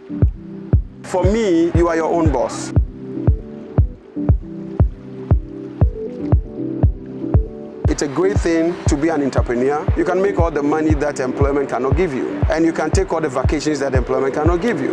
For me, you are your own boss. It's a great thing to be an entrepreneur. You can make all the money that employment cannot give you, and you can take all the vacations that employment cannot give you.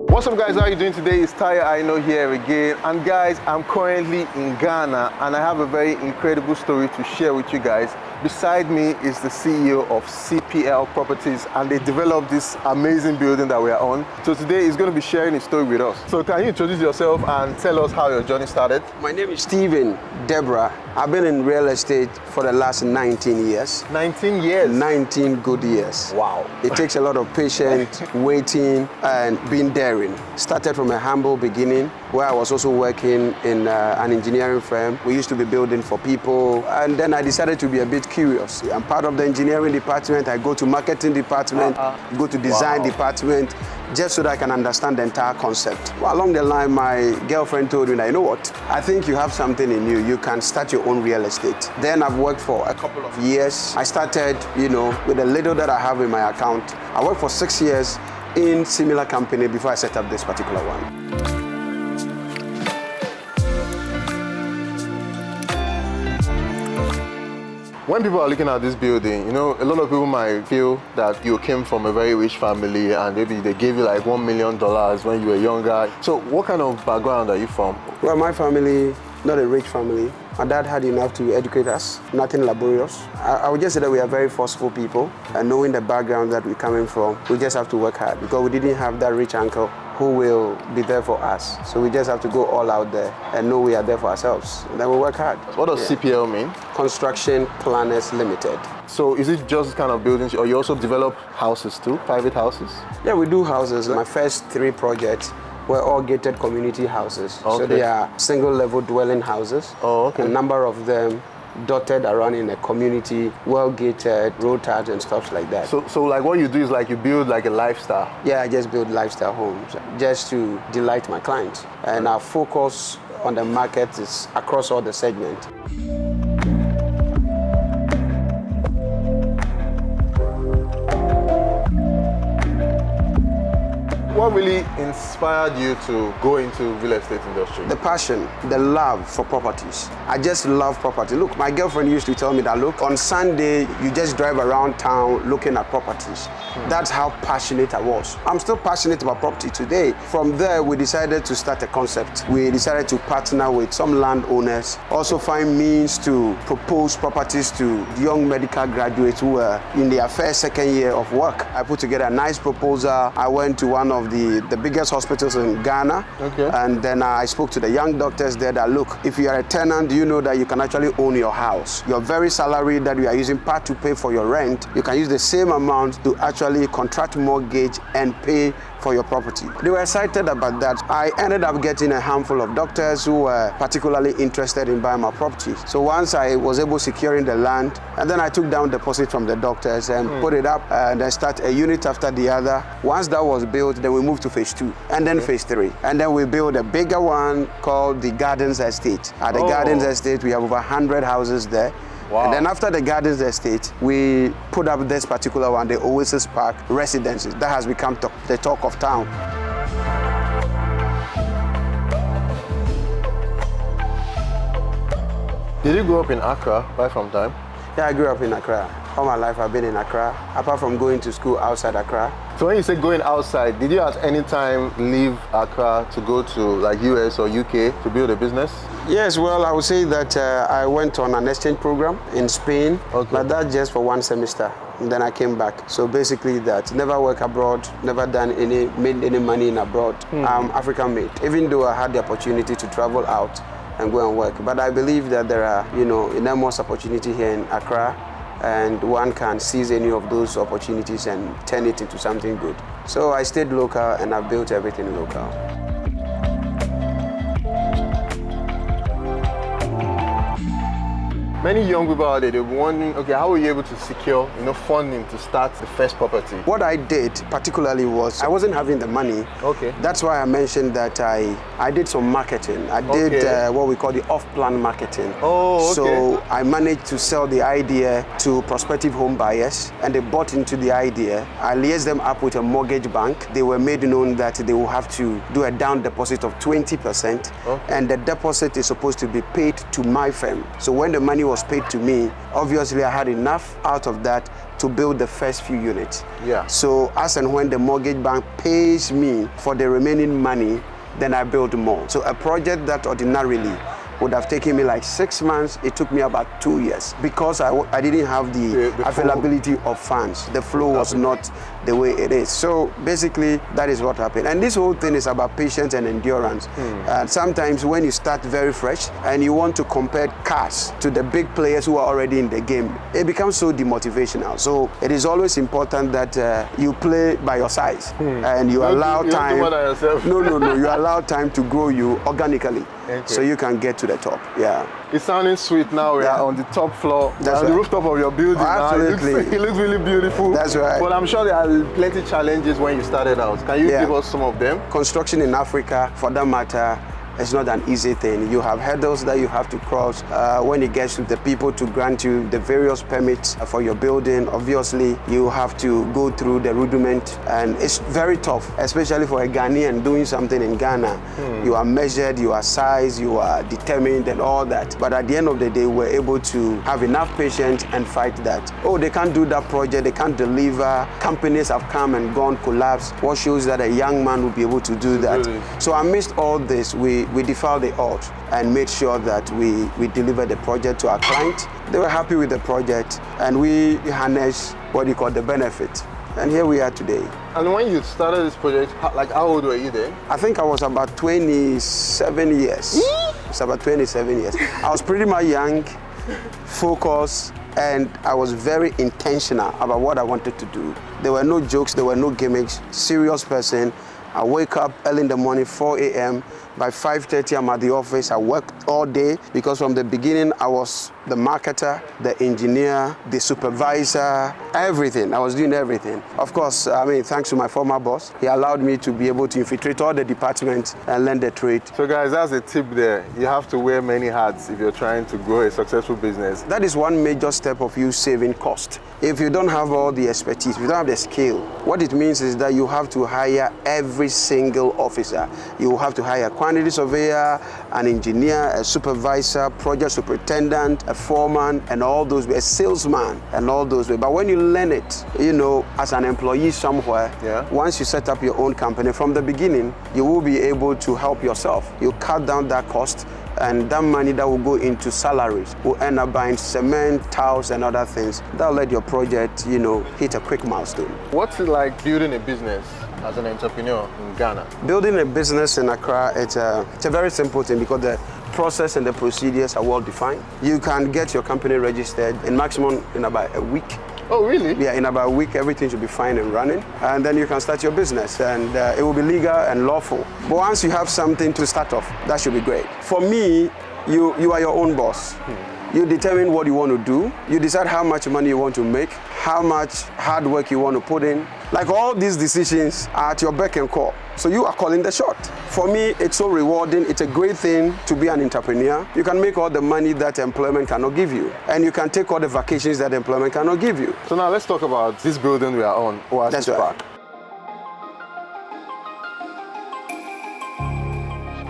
What's up, guys? How are you doing today? It's Aina here again. And guys, I'm currently in Ghana, and I have a very incredible story to share with you guys. Beside me is the CEO of CPL Properties, and they developed this amazing building that we are on. So today he's going to be sharing his story with us. So can you introduce yourself and tell us how your journey started? My name is Steven Debra. I've been in real estate for the last 19 years. 19 years? 19 good years. Wow. It takes a lot of patience, waiting, and being daring. Started from a humble beginning where I was also working in an engineering firm. We used to be building for people, and then I decided to be a bit curious. I'm part of the engineering department. I go to marketing department, go to design department, just so that I can understand the entire concept. Well, along the line, my girlfriend told me that, you know what, I think you have something in you. You can start your own real estate. Then I've worked for a couple of years. I started, with the little that I have in my account. I worked for 6 years in similar company before I set up this particular one. When people are looking at this building, a lot of people might feel that you came from a very rich family and maybe they gave you like $1 million when you were younger. So what kind of background are you from? Well, my family, not a rich family. My dad had enough to educate us, nothing laborious. I would just say that we are very forceful people, and knowing the background that we're coming from, we just have to work hard because we didn't have that rich uncle who will be there for us. So we just have to go all out there and know we are there for ourselves. And then we work hard. What does CPL mean? Construction Planners Limited. So is it just kind of buildings, or you also develop houses too, private houses? Yeah, we do houses. My first 3 projects were all gated community houses. Okay. So they are single-level dwelling houses. Oh, okay. A number of them dotted around in a community, well-gated, road tags and stuff like that. So like what you do is like you build like a lifestyle? Yeah, I just build lifestyle homes just to delight my clients. And our focus on the market is across all the segments. What really inspired you to go into real estate industry? The passion, the love for properties. I just love property. Look, my girlfriend used to tell me that, look, on Sunday, you just drive around town looking at properties. That's how passionate I was. I'm still passionate about property today. From there, we decided to start a concept. We decided to partner with some landowners, also find means to propose properties to young medical graduates who were in their first, second year of work. I put together a nice proposal. I went to one of the biggest hospitals in Ghana. Okay. And then I spoke to the young doctors there that, look, if you are a tenant, you know that you can actually own your house. Your very salary that you are using part to pay for your rent, you can use the same amount to actually contract mortgage and pay for your property. They were excited about that. I ended up getting a handful of doctors who were particularly interested in buying my property. So once I was able securing the land, and then I took down deposit from the doctors and put it up and then start a unit after the other. Once that was built, then we moved to phase 2 and then phase 3. And then we built a bigger one called the Gardens Estate. At the Gardens Estate, we have over 100 houses there. Wow. And then after the Gardens Estate, we put up this particular one, the Oasis Park residences. That has become the talk of town. Did you grow up in Accra right from time? Yeah, I grew up in Accra. All my life I've been in Accra, apart from going to school outside Accra. So when you say going outside, did you at any time leave Accra to go to like US or UK to build a business? Yes, well, I would say that I went on an exchange program in Spain, but that just for 1 semester. And then I came back. So basically that, never work abroad, never made any money in abroad. I'm African made, even though I had the opportunity to travel out and go and work. But I believe that there are, enormous opportunity here in Accra, and one can seize any of those opportunities and turn it into something good. So I stayed local and I built everything local. Many young people out there, they're wondering, okay, how were you able to secure, funding to start the first property? What I did particularly was I wasn't having the money. Okay. That's why I mentioned that I did some marketing. I did what we call the off-plan marketing. Oh, okay. So I managed to sell the idea to prospective home buyers, and they bought into the idea. I liaised them up with a mortgage bank. They were made known that they will have to do a down deposit of 20%, and the deposit is supposed to be paid to my firm. So when the money was paid to me, obviously I had enough out of that to build the first few units. Yeah. So as and when the mortgage bank pays me for the remaining money, then I build more. So a project that ordinarily would have taken me like 6 months, it took me about 2 years because I didn't have the availability of funds. The flow was not the way it is. So basically, that is what happened. And this whole thing is about patience and endurance. And sometimes when you start very fresh and you want to compare cars to the big players who are already in the game, it becomes so demotivational. So it is always important that you play by your size and you allow time. You allow time to grow you organically. Okay. So you can get to the top. Yeah. It's sounding sweet now. We are on the top floor. That's on the rooftop of your building. Absolutely. Now. It looks really beautiful. That's right. But I'm sure there are plenty of challenges when you started out. Can you give us some of them? Construction in Africa, for that matter, it's not an easy thing. You have hurdles that you have to cross when it gets to the people to grant you the various permits for your building. Obviously, you have to go through the rudiment, and it's very tough, especially for a Ghanaian doing something in Ghana. You are measured, you are sized, you are determined and all that. But at the end of the day, we're able to have enough patience and fight that. Oh, they can't do that project, they can't deliver. Companies have come and gone, collapsed. What shows that a young man will be able to do that? Really? So amidst all this, we defied the odds and made sure that we delivered the project to our client. They were happy with the project, and we harnessed what you call the benefit. And here we are today. And when you started this project, how old were you then? I think I was about 27 years. It's about 27 years. I was pretty much young, focused, and I was very intentional about what I wanted to do. There were no jokes, there were no gimmicks, serious person. I wake up early in the morning, 4 a.m. By 5:30, I'm at the office. I worked all day because from the beginning, I was the marketer, the engineer, the supervisor, everything. I was doing everything. Of course, thanks to my former boss, he allowed me to be able to infiltrate all the departments and learn the trade. So guys, that's a tip there. You have to wear many hats if you're trying to grow a successful business. That is one major step of you saving cost. If you don't have all the expertise, if you don't have the skill, what it means is that you have to hire every single officer. You have to hire a quantity surveyor, an engineer, a supervisor, project superintendent, a foreman, and all those, a salesman, and all those. But when you learn it, as an employee somewhere, once you set up your own company, from the beginning, you will be able to help yourself. You cut down that cost, and that money that will go into salaries will end up buying cement, tiles, and other things. That'll let your project, hit a quick milestone. What's it like building a business as an entrepreneur in Ghana? Building a business in Accra, it's a very simple thing because the process and the procedures are well defined. You can get your company registered in maximum in about a week. Oh, really? Yeah, in about a week, everything should be fine and running. And then you can start your business, and it will be legal and lawful. But once you have something to start off, that should be great. For me, you are your own boss. You determine what you want to do. You decide how much money you want to make, how much hard work you want to put in. Like all these decisions are at your beck and call. So you are calling the shot. For me, it's so rewarding. It's a great thing to be an entrepreneur. You can make all the money that employment cannot give you. And you can take all the vacations that employment cannot give you. So now let's talk about this building we are on, OSS Park.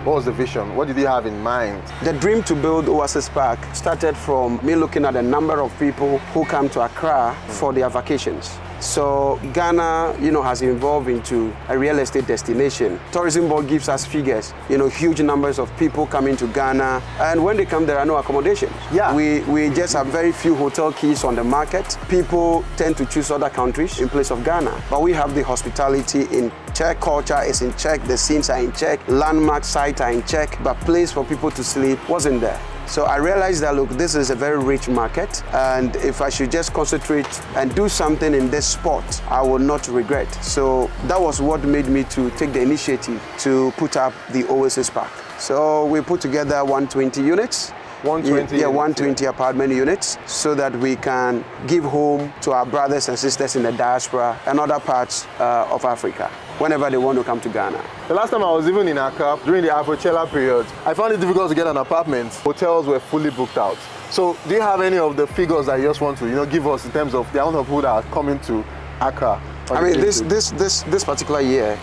What was the vision? What did you have in mind? The dream to build Oasis Park started from me looking at a number of people who come to Accra for their vacations. So Ghana, has evolved into a real estate destination. Tourism board gives us figures, huge numbers of people coming to Ghana, and when they come, there are no accommodations. Yeah. We just have very few hotel keys on the market. People tend to choose other countries in place of Ghana, but we have the hospitality in check, culture is in check, the scenes are in check, landmark sites are in check, but place for people to sleep wasn't there. So I realized that, look, this is a very rich market, and if I should just concentrate and do something in this spot, I will not regret. So that was what made me to take the initiative to put up the Oasis Park. So we put together 120 units. 120 Yeah, 120 apartment units, so that we can give home to our brothers and sisters in the diaspora and other parts of Africa whenever they want to come to Ghana. The last time I was even in Accra, during the Afrochella period, I found it difficult to get an apartment. Hotels were fully booked out. So do you have any of the figures that you just want to give us in terms of the amount of people that are coming to Accra? I mean, this particular year,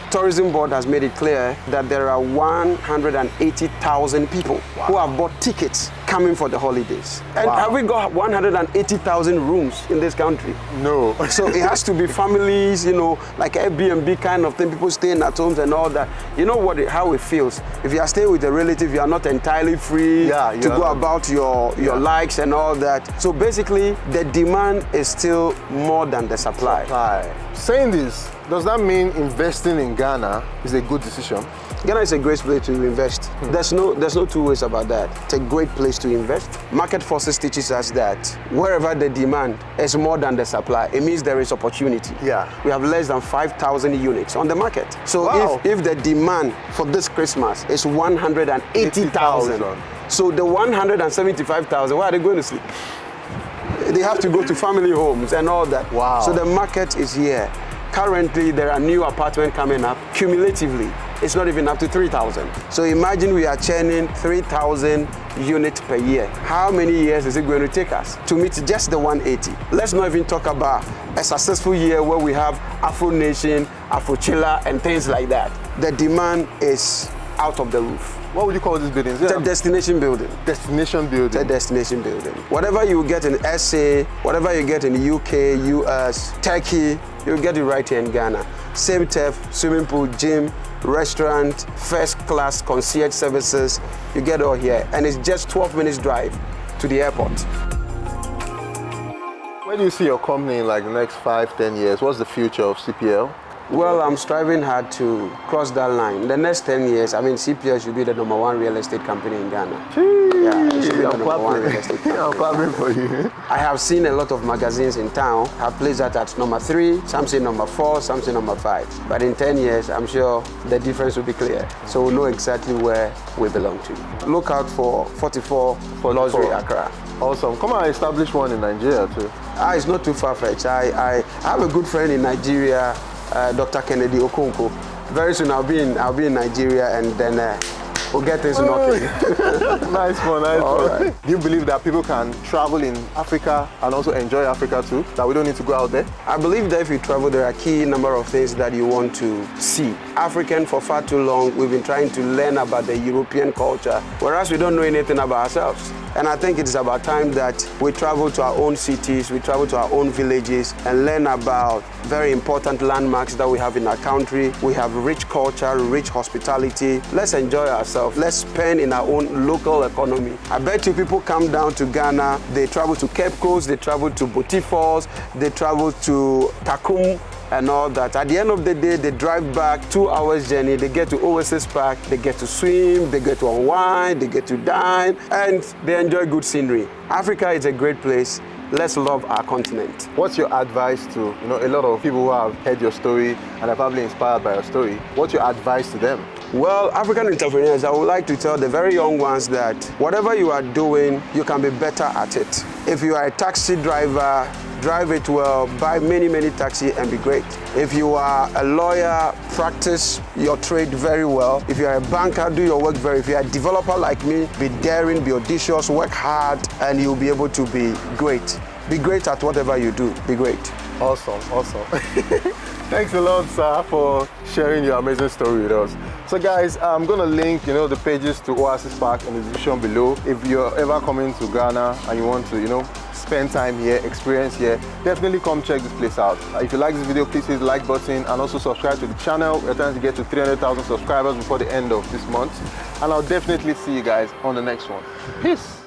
Tourism Board has made it clear that there are 180,000 people who have bought tickets coming for the holidays. And have we got 180,000 rooms in this country? No. So it has to be families, like Airbnb kind of thing, people staying at homes and all that. You know how it feels. If you are staying with a relative, you are not entirely free to go about your likes and all that. So basically, the demand is still more than the supply. Saying this, does that mean investing in Ghana is a good decision? Ghana is a great place to invest. There's no two ways about that. It's a great place to invest. Market forces teaches us that wherever the demand is more than the supply, it means there is opportunity. Yeah. We have less than 5,000 units on the market. So if the demand for this Christmas is 180,000, so the 175,000, where are they going to sleep? They have to go to family homes and all that. Wow. So the market is here. Currently, there are new apartments coming up. Cumulatively, it's not even up to 3,000. So imagine we are churning 3,000 units per year. How many years is it going to take us to meet just the 180? Let's not even talk about a successful year where we have Afro Nation, Afrochilla, and things like that. The demand is out of the roof. What would you call these buildings? It's a destination building. Destination building. It's a destination building. Whatever you get in SA, whatever you get in the UK, US, Turkey, you'll get it right here in Ghana. Same turf, swimming pool, gym, restaurant, first class concierge services, you get it all here. And it's just 12 minutes drive to the airport. Where do you see your company in like the next 5-10 years? What's the future of CPL? Well, I'm striving hard to cross that line. In the next 10 years, I mean, CPL should be the #1 real estate company in Ghana. Yeah, it should be the #1 real estate company. I'm clapping for you. I have seen a lot of magazines in town have placed that at #3, some say #4, some say #5. But in 10 years, I'm sure the difference will be clear. So we'll know exactly where we belong to. Look out for 44 Luxury Accra. Awesome. Come on, establish one in Nigeria too. It's not too far-fetched. I have a good friend in Nigeria, Dr. Kennedy Okonkwo. Very soon I'll be in Nigeria, and then we'll get things knocking. Nice one. Right. Do you believe that people can travel in Africa and also enjoy Africa too? That we don't need to go out there? I believe that if you travel, there are key number of things that you want to see. African, for far too long, we've been trying to learn about the European culture, whereas we don't know anything about ourselves. And I think it's about time that we travel to our own cities, we travel to our own villages and learn about very important landmarks that we have in our country. We have rich culture, rich hospitality. Let's enjoy ourselves. Let's spend in our own local economy. I bet you people come down to Ghana, they travel to Cape Coast, they travel to Boti Falls, they travel to Takum, and all that. At the end of the day, they drive back 2 hours journey, they get to OSS Park, they get to swim, they get to unwind, they get to dine, and they enjoy good scenery. Africa is a great place. Let's love our continent. What's your advice to, a lot of people who have heard your story and are probably inspired by your story? What's your advice to them? Well, African entrepreneurs, I would like to tell the very young ones that whatever you are doing, you can be better at it. If you are a taxi driver, drive it well, buy many taxis and be great. If you are a lawyer, practice your trade very well. If you are a banker, do your work very well. If you are a developer like me, be daring, be audacious, work hard, and you'll be able to be great. Be great at whatever you do. Be great. Awesome. Thanks a lot, sir, for sharing your amazing story with us. So guys, I'm gonna link, the pages to Oasis Park in the description below. If you're ever coming to Ghana and you want to, spend time here, experience here, definitely come check this place out. If you like this video, please hit the like button and also subscribe to the channel. We're trying to get to 300,000 subscribers before the end of this month. And I'll definitely see you guys on the next one. Peace.